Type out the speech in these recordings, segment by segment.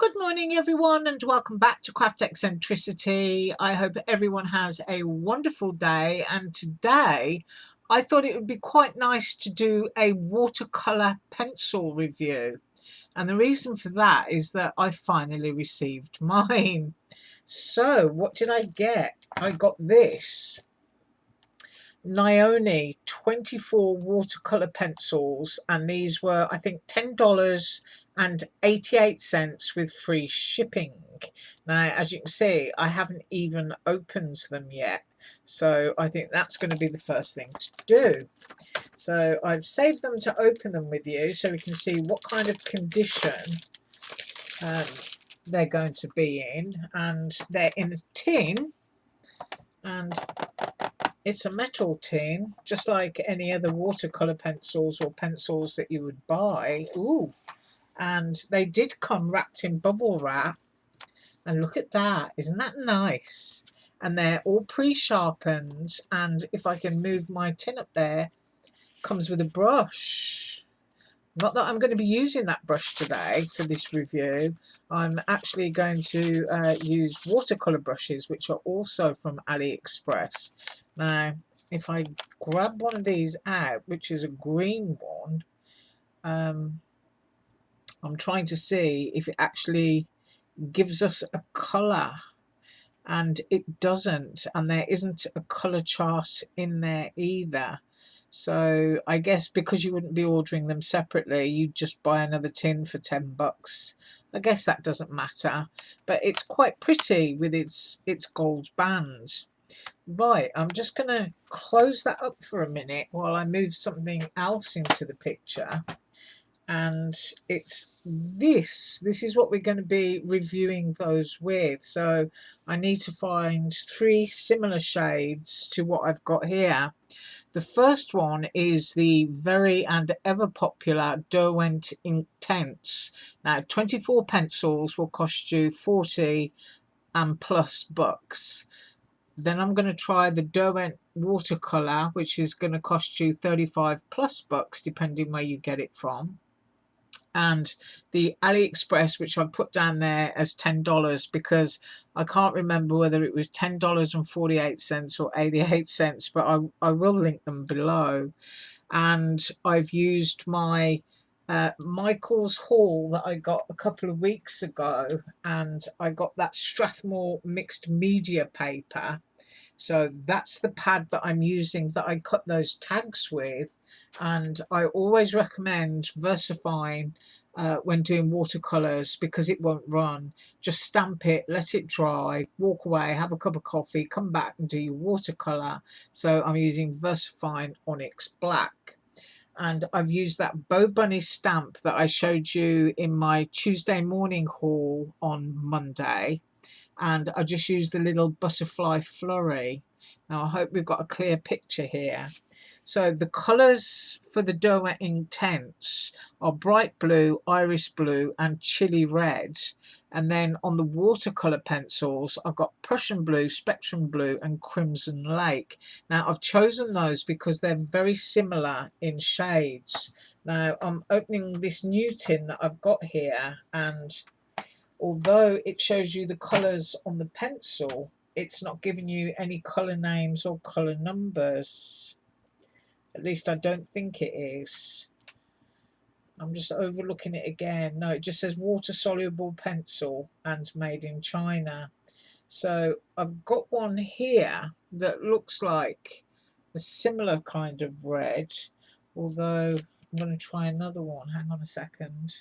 Good morning, everyone, and welcome back to Craft Eccentricity. I hope everyone has a wonderful day. And today, I thought it would be quite nice to do a watercolor pencil review. And the reason for that is that I finally received mine. So, what did I get? I got this Nione 24 watercolor pencils, and these were, I think, $10.88 with free shipping. Now, as you can see, I haven't even opened them yet, so I think that's going to be the first thing to do. So I've saved them to open them with you so we can see what kind of condition um, they're going to be in. And they're in a tin, and it's a metal tin, just like any other watercolor pencils or pencils that you would buy. Ooh, and they did come wrapped in bubble wrap. And look at that, isn't that nice? And they're all pre-sharpened. And if I can move my tin up there, comes with a brush. Not that I'm going to be using that brush today for this review. I'm actually going to use watercolor brushes, which are also from Aliexpress. Now, if I grab one of these out, which is a green one, I'm trying to see if it actually gives us a colour, and it doesn't, and there isn't a colour chart in there either. So I guess because you wouldn't be ordering them separately, you'd just buy another tin for $10. I guess that doesn't matter, but it's quite pretty with its gold band. Right, I'm just going to close that up for a minute while I move something else into the picture. And it's this is what we're going to be reviewing those with. So I need to find 3 similar shades to what I've got here. The first one is the very and ever popular Derwent Intense. Now, 24 pencils will cost you 40 and plus bucks. Then I'm going to try the Derwent Watercolor, which is going to cost you 35 plus bucks, depending where you get it from. And the Aliexpress, which I put down there as $10 because I can't remember whether it was $10.48 or 88 cents, but I will link them below. And I've used my Michael's haul that I got a couple of weeks ago, and I got that Strathmore mixed media paper. So that's the pad that I'm using, that I cut those tags with. And I always recommend VersaFine when doing watercolors because it won't run. Just stamp it, let it dry, walk away, have a cup of coffee, come back and do your watercolor. So I'm using VersaFine Onyx Black. And I've used that Bow Bunny stamp that I showed you in my Tuesday morning haul on Monday. And I just used the little butterfly flurry. Now I hope we've got a clear picture here. So the colours for the Derwent Intense are bright blue, iris blue and chili red. And then on the watercolour pencils, I've got Prussian blue, spectrum blue and crimson lake. Now I've chosen those because they're very similar in shades. Now I'm opening this new tin that I've got here, and although it shows you the colours on the pencil, it's not giving you any colour names or colour numbers. At least I don't think it is. I'm just overlooking it again. No, it just says water soluble pencil and made in China. So I've got one here that looks like a similar kind of red, although I'm going to try another one. Hang on a second.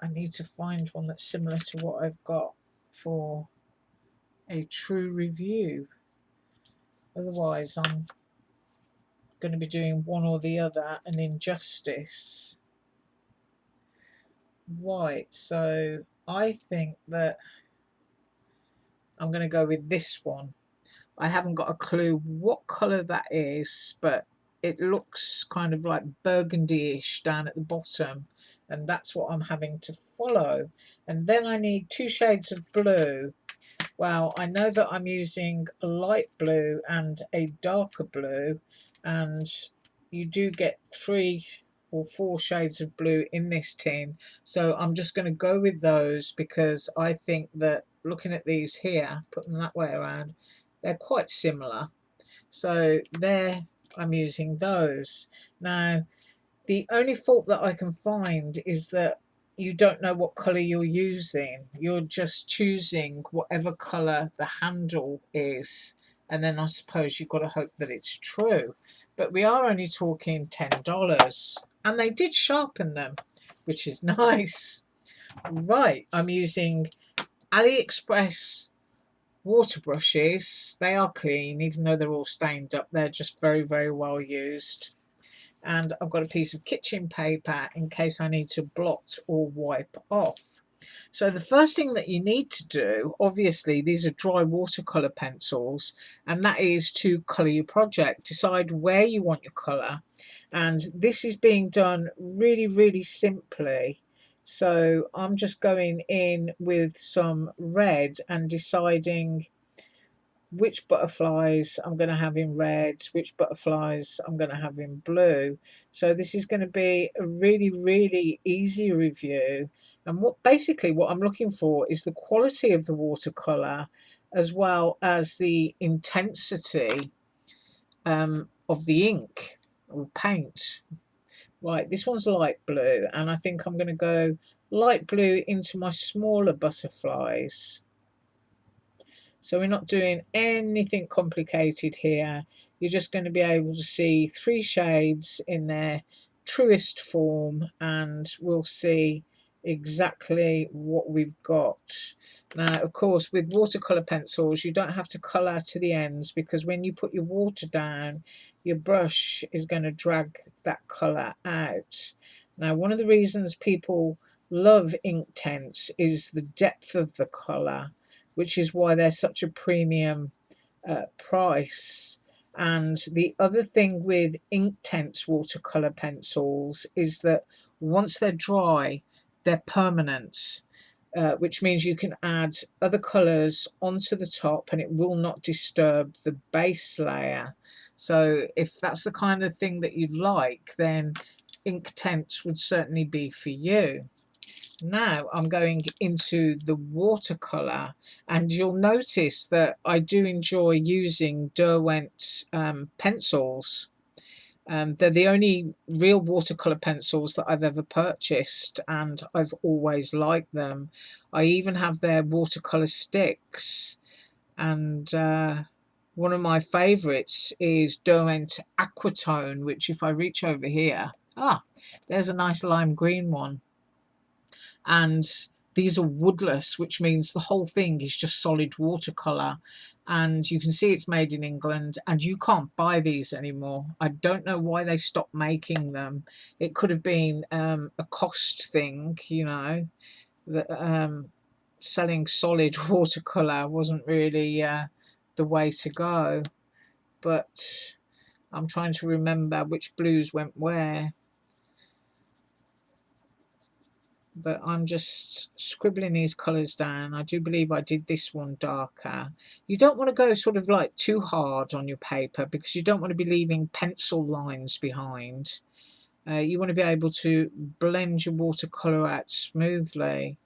I need to find one that's similar to what I've got for a true review. Otherwise, I'm going to be doing one or the other, an injustice. Right, so I think that I'm going to go with this one. I haven't got a clue what colour that is, but it looks kind of like burgundy-ish down at the bottom, and that's what I'm having to follow. And then I need 2 shades of blue. Well, I know that I'm using a light blue and a darker blue, and you do get 3 or 4 shades of blue in this tin. So I'm just going to go with those because I think that looking at these here, put them that way around, they're quite similar. So there, I'm using those. Now, the only fault that I can find is that you don't know what colour you're using. You're just choosing whatever colour the handle is. And then I suppose you've got to hope that it's true. But we are only talking $10. And they did sharpen them, which is nice. Right, I'm using Aliexpress water brushes. They are clean, even though they're all stained up. They're just very, very well used. And I've got a piece of kitchen paper in case I need to blot or wipe off. So the first thing that you need to do, obviously these are dry watercolour pencils, and that is to colour your project. Decide where you want your colour, and this is being done really, really simply. So I'm just going in with some red and deciding which butterflies I'm going to have in red, which butterflies I'm going to have in blue. So this is going to be a really, really easy review. And what I'm looking for is the quality of the watercolour as well as the intensity of the ink or paint. Right, this one's light blue, and I think I'm going to go light blue into my smaller butterflies. So we're not doing anything complicated here. You're just going to be able to see 3 shades in their truest form, and we'll see exactly what we've got. Now, of course, with watercolour pencils, you don't have to colour to the ends, because when you put your water down, your brush is going to drag that colour out. Now, one of the reasons people love Inktense is the depth of the colour, which is why they're such a premium price. And the other thing with Inktense watercolour pencils is that once they're dry, they're permanent, which means you can add other colours onto the top and it will not disturb the base layer. So if that's the kind of thing that you like, then Inktense would certainly be for you. Now I'm going into the watercolour, and you'll notice that I do enjoy using Derwent pencils. They're the only real watercolour pencils that I've ever purchased, and I've always liked them. I even have their watercolour sticks, and one of my favourites is Derwent Aquatone, which if I reach over here, there's a nice lime green one. And these are woodless, which means the whole thing is just solid watercolor, and you can see it's made in England, and you can't buy these anymore. I don't know why they stopped making them. It could have been a cost thing, you know, that selling solid watercolor wasn't really the way to go. But I'm trying to remember which blues went where. But I'm just scribbling these colours down. I do believe I did this one darker. You don't want to go sort of like too hard on your paper, because you don't want to be leaving pencil lines behind. You want to be able to blend your watercolour out smoothly.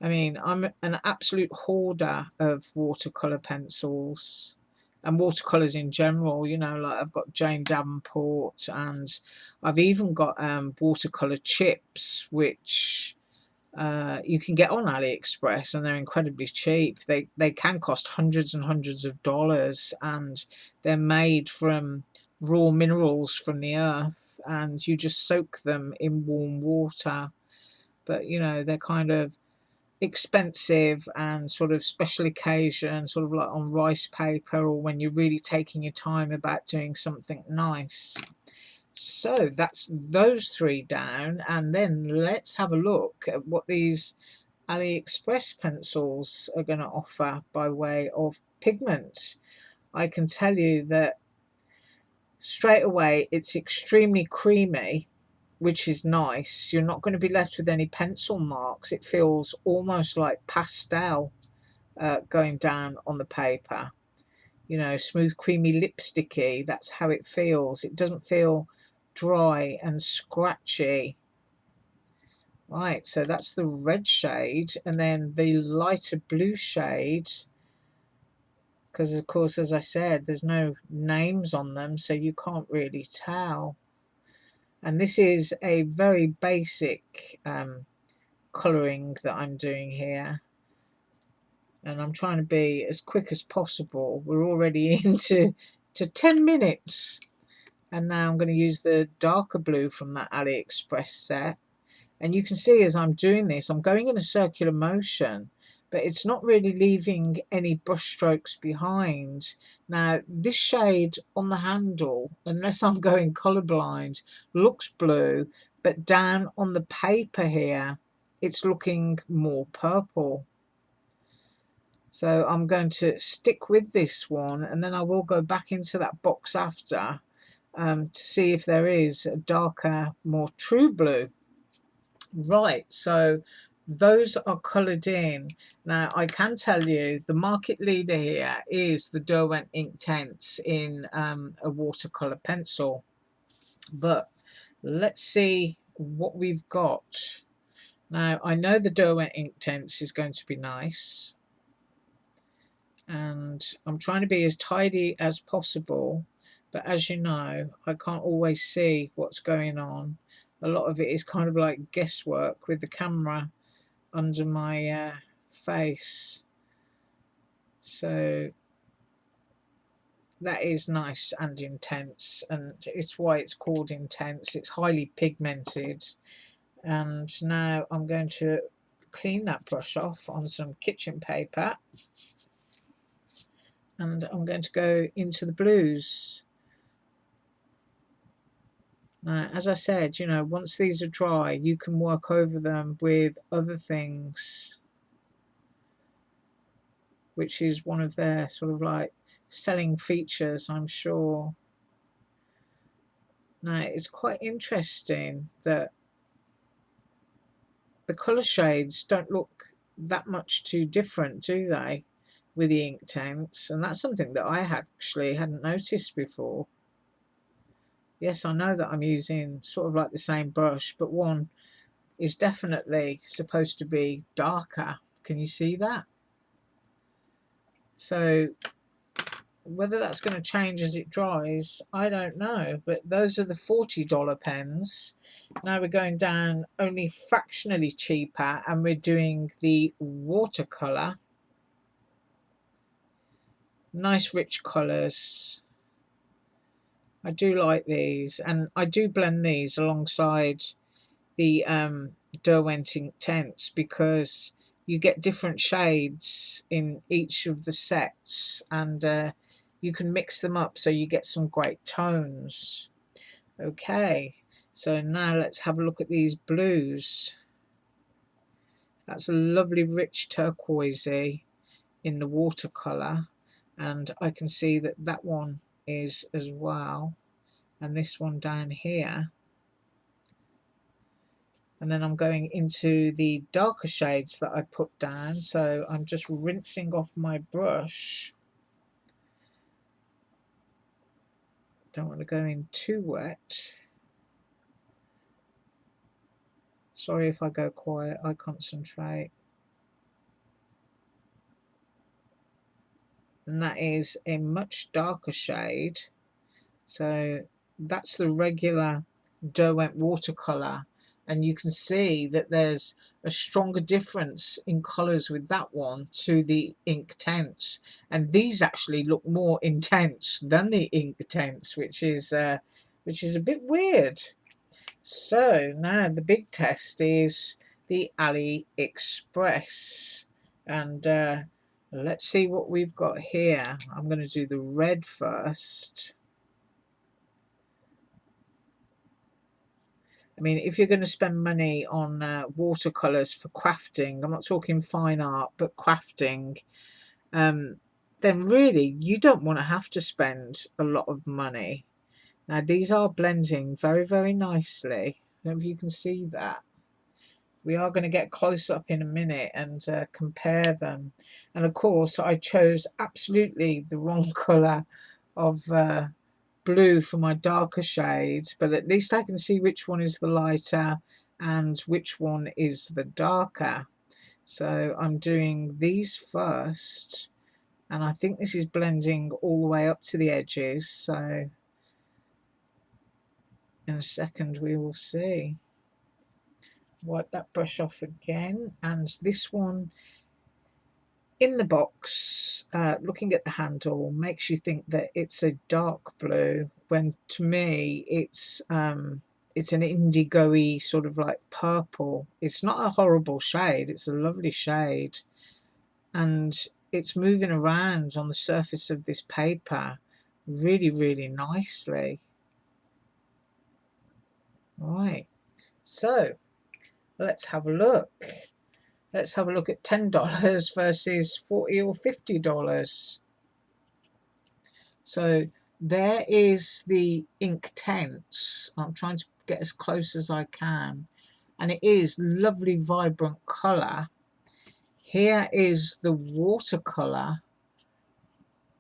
I mean, I'm an absolute hoarder of watercolour pencils and watercolours in general. You know, like I've got Jane Davenport, and I've even got watercolour chips, which you can get on Aliexpress, and they're incredibly cheap. They can cost hundreds and hundreds of dollars, and they're made from raw minerals from the earth, and you just soak them in warm water. But you know, they're kind of expensive and sort of special occasion, sort of like on rice paper, or when you're really taking your time about doing something nice. So that's those 3 down, and then let's have a look at what these AliExpress pencils are going to offer by way of pigment. I can tell you that straight away it's extremely creamy, which is nice. You're not going to be left with any pencil marks. It feels almost like pastel going down on the paper. You know, smooth, creamy, lipsticky. That's how it feels. It doesn't feel dry and scratchy. Right, so that's the red shade, and then the lighter blue shade, because of course, as I said, there's no names on them, so you can't really tell. And this is a very basic colouring that I'm doing here, and I'm trying to be as quick as possible. We're already into 10 minutes, and now I'm going to use the darker blue from that Aliexpress set. And you can see as I'm doing this, I'm going in a circular motion, but it's not really leaving any brush strokes behind. Now, this shade on the handle, unless I'm going colorblind, looks blue, but down on the paper here, it's looking more purple. So I'm going to stick with this one, and then I will go back into that box after to see if there is a darker, more true blue. Right, so those are coloured in. Now, I can tell you the market leader here is the Derwent Inktense in a watercolour pencil. But let's see what we've got. Now, I know the Derwent Inktense is going to be nice, and I'm trying to be as tidy as possible, but as you know, I can't always see what's going on. A lot of it is kind of like guesswork with the camera under my face. So that is nice and intense, and it's why it's called intense. It's highly pigmented. And now I'm going to clean that brush off on some kitchen paper, and I'm going to go into the blues. Now, as I said, you know, once these are dry, you can work over them with other things, which is one of their sort of like selling features, I'm sure. Now, it's quite interesting that the colour shades don't look that much too different, do they, with the Inktense? And that's something that I actually hadn't noticed before. Yes, I know that I'm using sort of like the same brush, but one is definitely supposed to be darker. Can you see that? So whether that's going to change as it dries, I don't know. But those are the $40 pens. Now we're going down only fractionally cheaper, and we're doing the watercolor. Nice rich colors. I do like these, and I do blend these alongside the Derwent Inktense because you get different shades in each of the sets, and you can mix them up so you get some great tones. Okay, so now let's have a look at these blues. That's a lovely rich turquoisey in the watercolor, and I can see that that one is as well, and this one down here. And then I'm going into the darker shades that I put down, so I'm just rinsing off my brush. Don't want to go in too wet. Sorry if I go quiet, I concentrate. And that is a much darker shade, so that's the regular Derwent watercolor, and you can see that there's a stronger difference in colors with that one to the Inktense, and these actually look more intense than the Inktense, which is a bit weird. So now the big test is the Aliexpress, and let's see what we've got here. I'm going to do the red first. I mean, if you're going to spend money on watercolors for crafting, I'm not talking fine art, but crafting, then really you don't want to have to spend a lot of money. Now, these are blending very, very nicely. I don't know if you can see that. We are going to get close up in a minute and compare them. And of course, I chose absolutely the wrong colour of blue for my darker shades, but at least I can see which one is the lighter and which one is the darker. So I'm doing these first, and I think this is blending all the way up to the edges, so in a second we will see. Wipe that brush off again, and this one in the box, looking at the handle, makes you think that it's a dark blue, when to me it's an indigo-y sort of like purple. It's not a horrible shade, it's a lovely shade, and it's moving around on the surface of this paper really, really nicely. Right, so let's have a look. Let's have a look at $10 versus $40 or $50. So there is the Inktense. I'm trying to get as close as I can. And it is lovely, vibrant colour. Here is the watercolour.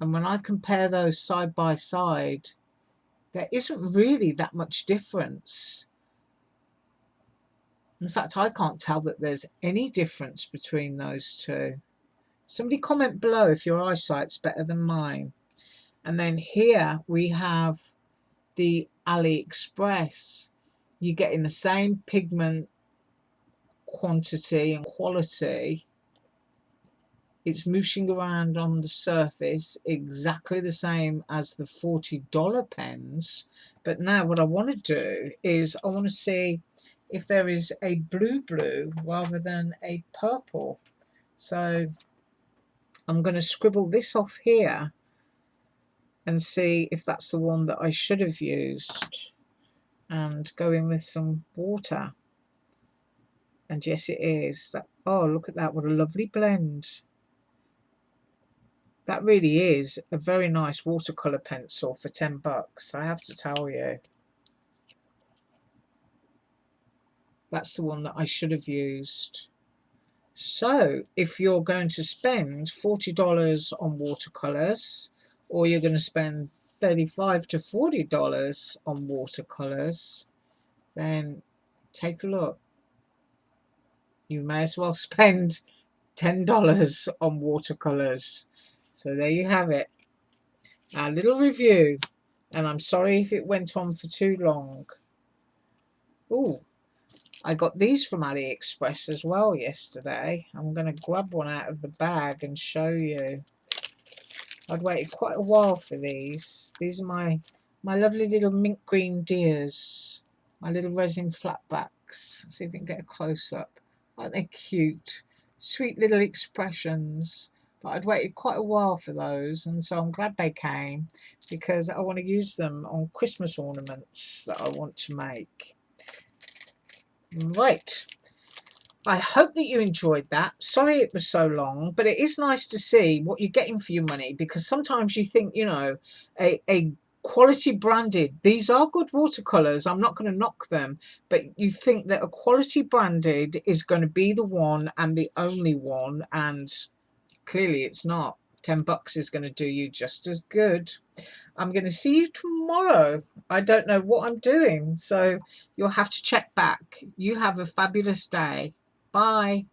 And when I compare those side by side, there isn't really that much difference. In fact, I can't tell that there's any difference between those two. Somebody comment below if your eyesight's better than mine. And then here we have the Aliexpress. You're getting the same pigment quantity and quality. It's mooshing around on the surface exactly the same as the $40 pens. But now what I want to do is I want to see if there is a blue rather than a purple. So I'm going to scribble this off here and see if that's the one that I should have used, and go in with some water. And yes, it is. That, oh, look at that, what a lovely blend. That really is a very nice watercolor pencil for $10, I have to tell you. That's the one that I should have used. So if you're going to spend $40 on watercolors, or you're going to spend $35 to $40 on watercolors, then take a look. You may as well spend $10 on watercolors. So there you have it, our little review, and I'm sorry if it went on for too long. Oh, I got these from Aliexpress as well yesterday. I'm going to grab one out of the bag and show you. I'd waited quite a while for these. These are my lovely little mint green deers, my little resin flatbacks. Let's see if we can get a close-up. Aren't they cute? Sweet little expressions. But I'd waited quite a while for those, and so I'm glad they came, because I want to use them on Christmas ornaments that I want to make. Right. I hope that you enjoyed that. Sorry it was so long, but it is nice to see what you're getting for your money, because sometimes you think, you know, a quality branded, these are good watercolors, I'm not going to knock them, but you think that a quality branded is going to be the one and the only one, and clearly it's not. $10 is going to do you just as good. I'm going to see you tomorrow. I don't know what I'm doing, so you'll have to check back. You have a fabulous day. Bye.